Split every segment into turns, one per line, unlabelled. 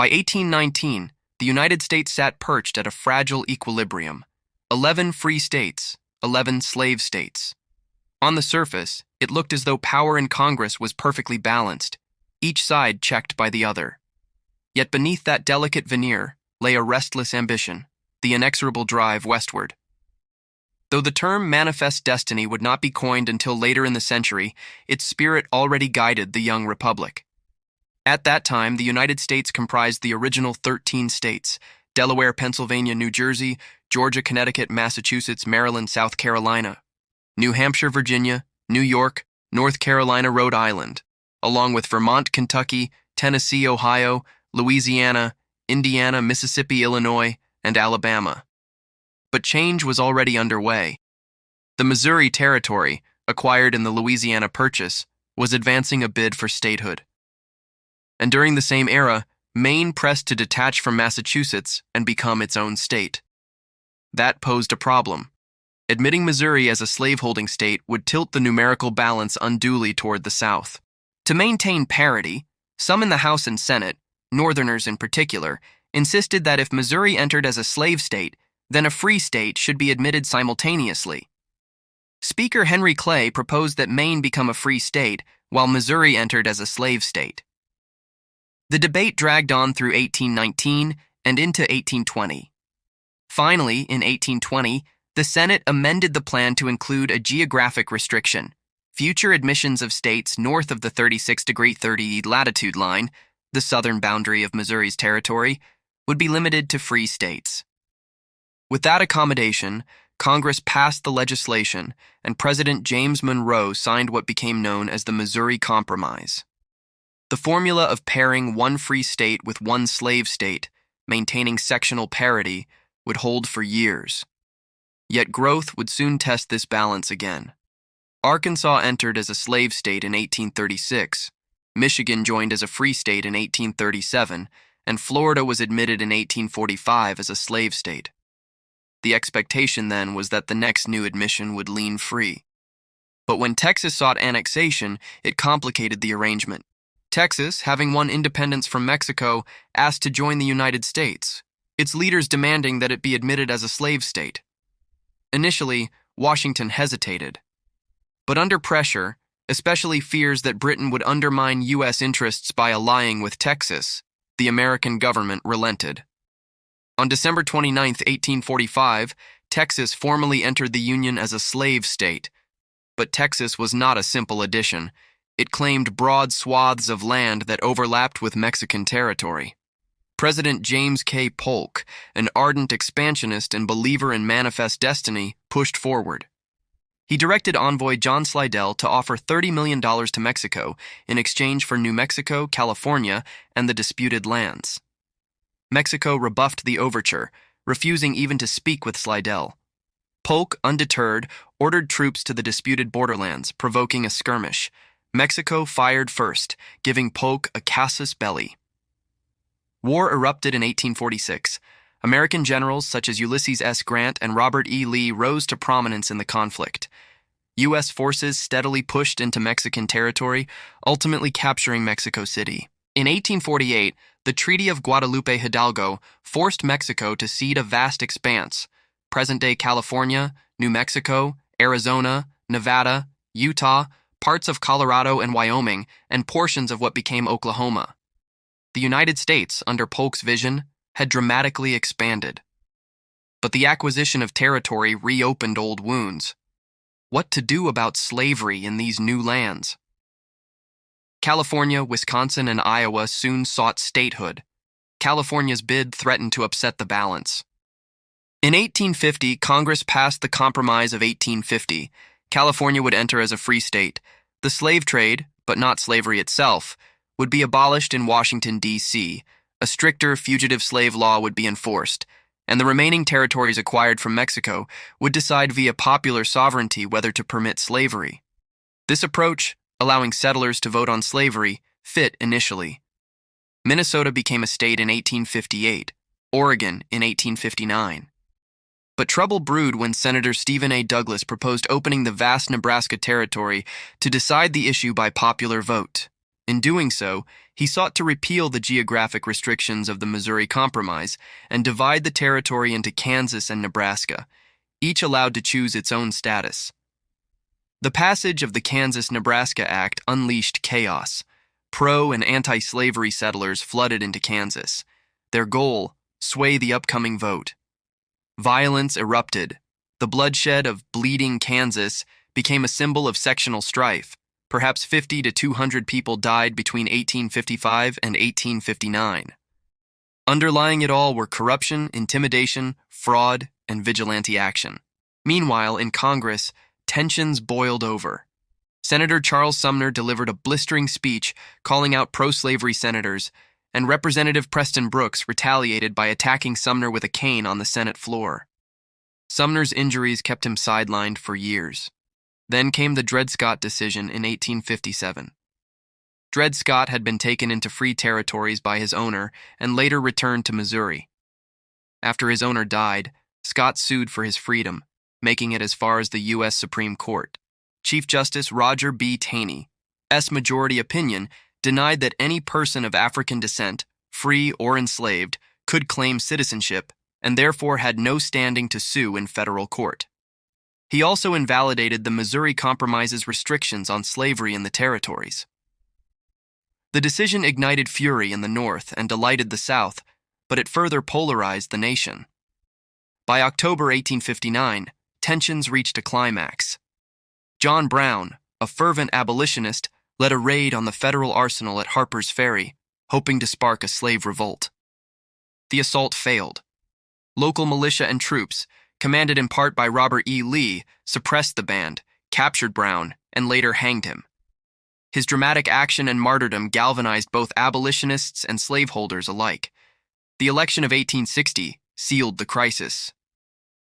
By 1819, the United States sat perched at a fragile equilibrium. 11 free states, 11 slave states. On the surface, it looked as though power in Congress was perfectly balanced, each side checked by the other. Yet beneath that delicate veneer lay a restless ambition, the inexorable drive westward. Though the term manifest destiny would not be coined until later in the century, its spirit already guided the young republic. At that time, the United States comprised the original 13 states: Delaware, Pennsylvania, New Jersey, Georgia, Connecticut, Massachusetts, Maryland, South Carolina, New Hampshire, Virginia, New York, North Carolina, Rhode Island, along with Vermont, Kentucky, Tennessee, Ohio, Louisiana, Indiana, Mississippi, Illinois, and Alabama. But change was already underway. The Missouri Territory, acquired in the Louisiana Purchase, was advancing a bid for statehood. And during the same era, Maine pressed to detach from Massachusetts and become its own state. That posed a problem. Admitting Missouri as a slaveholding state would tilt the numerical balance unduly toward the South. To maintain parity, some in the House and Senate, Northerners in particular, insisted that if Missouri entered as a slave state, then a free state should be admitted simultaneously. Speaker Henry Clay proposed that Maine become a free state, while Missouri entered as a slave state. The debate dragged on through 1819 and into 1820. Finally, in 1820, the Senate amended the plan to include a geographic restriction. Future admissions of states north of the 36° 30' latitude line, the southern boundary of Missouri's territory, would be limited to free states. With that accommodation, Congress passed the legislation, and President James Monroe signed what became known as the Missouri Compromise. The formula of pairing one free state with one slave state, maintaining sectional parity, would hold for years. Yet growth would soon test this balance again. Arkansas entered as a slave state in 1836, Michigan joined as a free state in 1837, and Florida was admitted in 1845 as a slave state. The expectation then was that the next new admission would lean free. But when Texas sought annexation, it complicated the arrangement. Texas, having won independence from Mexico, asked to join the United States, its leaders demanding that it be admitted as a slave state. Initially, Washington hesitated. But under pressure, especially fears that Britain would undermine U.S. interests by allying with Texas, the American government relented. On December 29, 1845, Texas formally entered the Union as a slave state. But Texas was not a simple addition. It claimed broad swaths of land that overlapped with Mexican territory. President James K. Polk, an ardent expansionist and believer in manifest destiny, pushed forward. He directed envoy John Slidell to offer $30 million to Mexico in exchange for New Mexico, California, and the disputed lands. Mexico rebuffed the overture, refusing even to speak with Slidell. Polk, undeterred, ordered troops to the disputed borderlands, provoking a skirmish. Mexico fired first, giving Polk a casus belli. War erupted in 1846. American generals such as Ulysses S. Grant and Robert E. Lee rose to prominence in the conflict. U.S. forces steadily pushed into Mexican territory, ultimately capturing Mexico City. In 1848, the Treaty of Guadalupe Hidalgo forced Mexico to cede a vast expanse: present-day California, New Mexico, Arizona, Nevada, Utah, parts of Colorado and Wyoming, and portions of what became Oklahoma. The United States, under Polk's vision, had dramatically expanded. But the acquisition of territory reopened old wounds. What to do about slavery in these new lands? California, Wisconsin, and Iowa soon sought statehood. California's bid threatened to upset the balance. In 1850, Congress passed the Compromise of 1850. California would enter as a free state. The slave trade, but not slavery itself, would be abolished in Washington, D.C. A stricter fugitive slave law would be enforced, and the remaining territories acquired from Mexico would decide via popular sovereignty whether to permit slavery. This approach, allowing settlers to vote on slavery, fit initially. Minnesota became a state in 1858, Oregon in 1859. But trouble brewed when Senator Stephen A. Douglas proposed opening the vast Nebraska territory to decide the issue by popular vote. In doing so, he sought to repeal the geographic restrictions of the Missouri Compromise and divide the territory into Kansas and Nebraska, each allowed to choose its own status. The passage of the Kansas-Nebraska Act unleashed chaos. Pro- and anti-slavery settlers flooded into Kansas. Their goal, sway the upcoming vote. Violence erupted. The bloodshed of bleeding Kansas became a symbol of sectional strife. Perhaps 50 to 200 people died between 1855 and 1859. Underlying it all were corruption, intimidation, fraud, and vigilante action. Meanwhile, in Congress, tensions boiled over. Senator Charles Sumner delivered a blistering speech calling out pro-slavery senators, and Representative Preston Brooks retaliated by attacking Sumner with a cane on the Senate floor. Sumner's injuries kept him sidelined for years. Then came the Dred Scott decision in 1857. Dred Scott had been taken into free territories by his owner and later returned to Missouri. After his owner died, Scott sued for his freedom, making it as far as the U.S. Supreme Court. Chief Justice Roger B. Taney's majority opinion denied that any person of African descent, free or enslaved, could claim citizenship and therefore had no standing to sue in federal court. He also invalidated the Missouri Compromise's restrictions on slavery in the territories. The decision ignited fury in the North and delighted the South, but it further polarized the nation. By October 1859, tensions reached a climax. John Brown, a fervent abolitionist, led a raid on the federal arsenal at Harper's Ferry, hoping to spark a slave revolt. The assault failed. Local militia and troops, commanded in part by Robert E. Lee, suppressed the band, captured Brown, and later hanged him. His dramatic action and martyrdom galvanized both abolitionists and slaveholders alike. The election of 1860 sealed the crisis.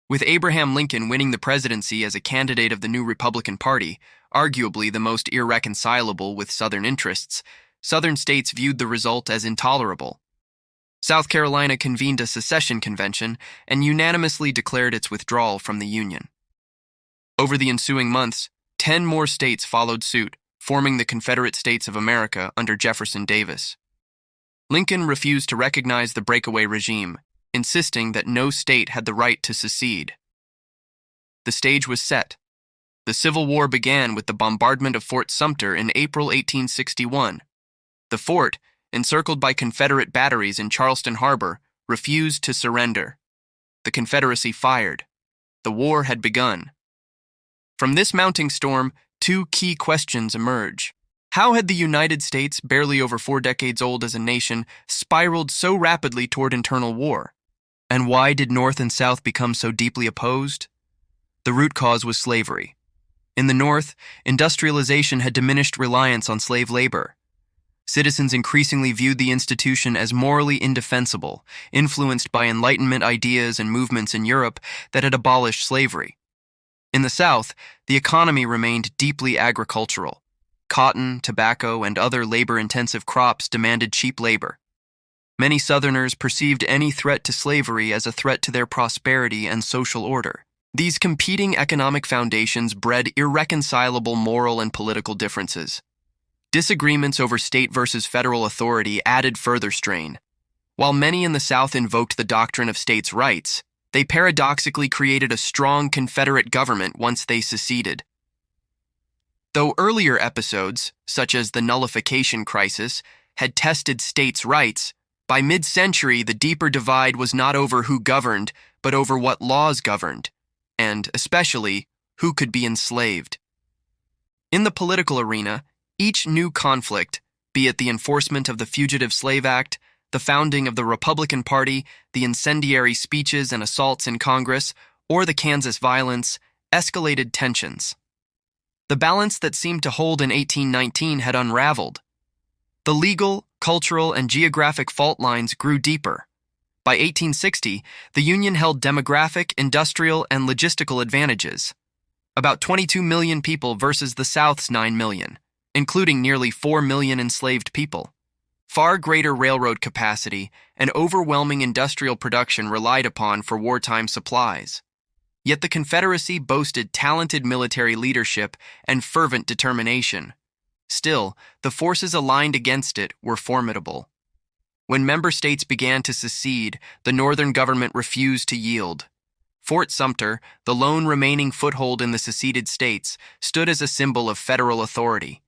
With Abraham Lincoln winning the presidency as a candidate of the new Republican Party, arguably the most irreconcilable with Southern interests, Southern states viewed the result as intolerable. South Carolina convened a secession convention and unanimously declared its withdrawal from the Union. Over the ensuing months, 10 more states followed suit, forming the Confederate States of America under Jefferson Davis. Lincoln refused to recognize the breakaway regime, insisting that no state had the right to secede. The stage was set. The Civil War began with the bombardment of Fort Sumter in April 1861. The fort, encircled by Confederate batteries in Charleston Harbor, refused to surrender. The Confederacy fired. The war had begun. From this mounting storm, two key questions emerge. How had the United States, barely over 4 decades old as a nation, spiraled so rapidly toward internal war? And why did North and South become so deeply opposed? The root cause was slavery. In the North, industrialization had diminished reliance on slave labor. Citizens increasingly viewed the institution as morally indefensible, influenced by Enlightenment ideas and movements in Europe that had abolished slavery. In the South, the economy remained deeply agricultural. Cotton, tobacco, and other labor-intensive crops demanded cheap labor. Many Southerners perceived any threat to slavery as a threat to their prosperity and social order. These competing economic foundations bred irreconcilable moral and political differences. Disagreements over state versus federal authority added further strain. While many in the South invoked the doctrine of states' rights, they paradoxically created a strong Confederate government once they seceded. Though earlier episodes, such as the nullification crisis, had tested states' rights, by mid-century the deeper divide was not over who governed, but over what laws governed, and, especially, who could be enslaved. In the political arena, each new conflict, be it the enforcement of the Fugitive Slave Act, the founding of the Republican Party, the incendiary speeches and assaults in Congress, or the Kansas violence, escalated tensions. The balance that seemed to hold in 1819 had unraveled. The legal, cultural, and geographic fault lines grew deeper. By 1860, the Union held demographic, industrial, and logistical advantages. About 22 million people versus the South's 9 million, including nearly 4 million enslaved people. Far greater railroad capacity and overwhelming industrial production relied upon for wartime supplies. Yet the Confederacy boasted talented military leadership and fervent determination. Still, the forces aligned against it were formidable. When member states began to secede, the Northern government refused to yield. Fort Sumter, the lone remaining foothold in the seceded states, stood as a symbol of federal authority.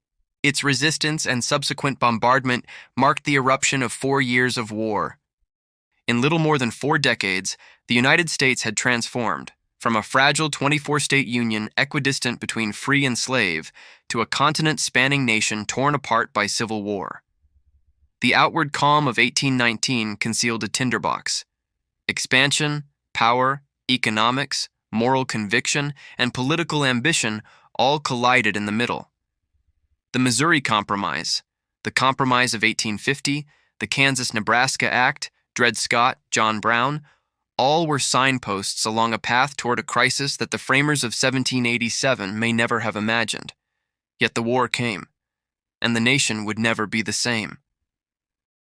Its resistance and subsequent bombardment marked the eruption of 4 years of war. In little more than 4 decades, the United States had transformed from a fragile 24-state union equidistant between free and slave to a continent-spanning nation torn apart by civil war. The outward calm of 1819 concealed a tinderbox. Expansion, power, economics, moral conviction, and political ambition all collided in the middle. The Missouri Compromise, the Compromise of 1850, the Kansas-Nebraska Act, Dred Scott, John Brown, all were signposts along a path toward a crisis that the framers of 1787 may never have imagined. Yet the war came, and the nation would never be the same.